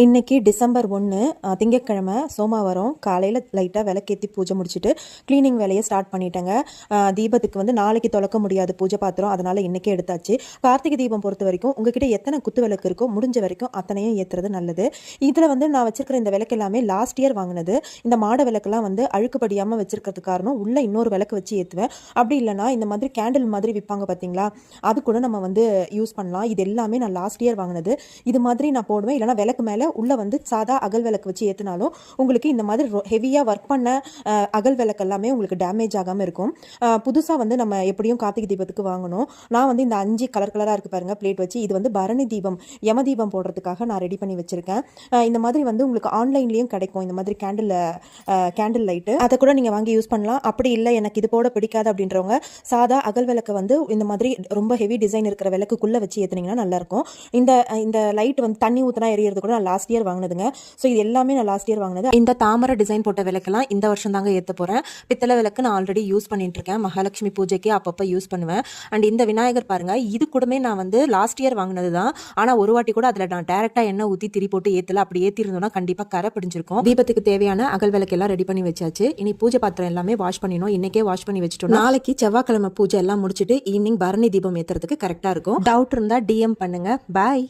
இன்னைக்கு டிசம்பர் 1 திங்கட்கிழமை சோமவாரம் காலையில் லைட்டாக விளக்கேற்றி பூஜை முடிச்சுட்டு க்ளீனிங் வேலையை ஸ்டார்ட் பண்ணிட்டேங்க. தீபத்துக்கு வந்து நாளைக்கு தொலைக்க முடியாது பூஜை பாத்திரம், அதனால் இன்றைக்கே எடுத்தாச்சு. கார்த்திகை தீபம் பொறுத்த வரைக்கும் உங்ககிட்ட எத்தனை குத்து விளக்கு இருக்கோ முடிஞ்ச வரைக்கும் அத்தனையும் ஏற்றுறது நல்லது. இதில் வந்து நான் வச்சிருக்கிற இந்த விளக்கு எல்லாமே லாஸ்ட் இயர் வாங்கினது. இந்த மாட விளக்கெல்லாம் வந்து அழுக்குப்படியாமல் வச்சிருக்கிறதுக்கு காரணம் உள்ள இன்னொரு விளக்கு வச்சு ஏற்றுவேன். அப்படி இல்லைனா இந்த மாதிரி கேண்டில் மாதிரி விற்பாங்க பார்த்தீங்களா, அது கூட நம்ம வந்து யூஸ் பண்ணலாம். இது எல்லாமே நான் லாஸ்ட் இயர் வாங்கினது. இது மாதிரி நான் போடுவேன். இல்லைனா விளக்கு மேலே உள்ள வந்து சாதா அகல் விளக்கு வச்சு ஏற்றினாலும் உங்களுக்கு இந்த மாதிரி ஹெவியாக ஒர்க் பண்ண அகல் விளக்கு எல்லாமே உங்களுக்கு டேமேஜ் ஆகாமல் இருக்கும். புதுசாக வந்து நம்ம எப்படியும் கார்த்திகை தீபத்துக்கு வாங்கணும். நான் வந்து இந்த 5 கலராக இருக்குது பாருங்கள் பிளேட் வச்சு, இது வந்து பரணி தீபம் யம தீபம் போடுறதுக்காக நான் ரெடி பண்ணி வச்சுருக்கேன். இந்த மாதிரி வந்து உங்களுக்கு ஆன்லைன்லேயும் கிடைக்கும் இந்த மாதிரி கேண்டில் லைட்டு, அதை கூட நீங்கள் வாங்கி யூஸ் பண்ணலாம். அப்படி இல்லை எனக்கு இது போட பிடிக்காது அப்படின்றவங்க சாதா அகல் விளக்கு வந்து இந்த மாதிரி ரொம்ப ஹெவி டிசைன் இருக்கிற விளக்குக்குள்ளே வச்சு ஏற்றுனீங்கன்னா நல்லாயிருக்கும். இந்த லைட் வந்து தண்ணி ஊற்றினா எரியறது கூட நான் லாஸ்ட் இயர் வாங்கினதுங்க. ஸோ இது எல்லாமே நான் லாஸ்ட் இயர் வாங்கினது. இந்த தாமரை டிசைன் போட்ட விளக்கெல்லாம் இந்த வருஷம் தாங்க ஏற்ற போகிறேன். பித்தளை விளக்கு நான் ஆல்ரெடி யூஸ் பண்ணிட்டு இருக்கேன். மகாலட்சுமி பூஜைக்கு அப்பப்போ யூஸ் பண்ணுவேன். அண்ட் இந்த விநாயகர் பாருங்கள், இது கூடமே நான் வந்து லாஸ்ட் இயர் வாங்கினது தான். ஆனால் ஒரு வாட்டி கூட அதில் நான் டேரெக்டாக எண்ணெய் ஊற்றி திரி போட்டு ஏற்றல. அப்படி ஏற்றிருந்தோம்னா கண்டிப்பாக கரை பிடிச்சிருக்கும். தீபத்துக்கு தேவையான அகல் விளக்கு எல்லாம் ரெடி பண்ணி வச்சாச்சு. இனி பூஜை பாத்திரம் எல்லாமே வாஷ் பண்ணிடணும். இன்னைக்கே வாஷ் பண்ணி வச்சுட்டோம். நாளைக்கு செவ்வாய்க்கிழமை பூஜை எல்லாம் முடிச்சுட்டு ஈவினிங் பரணி தீபம் ஏற்றுறதுக்கு கரெக்டாக இருக்கும். டவுட் இருந்தால் DM பண்ணுங்க. பாய்.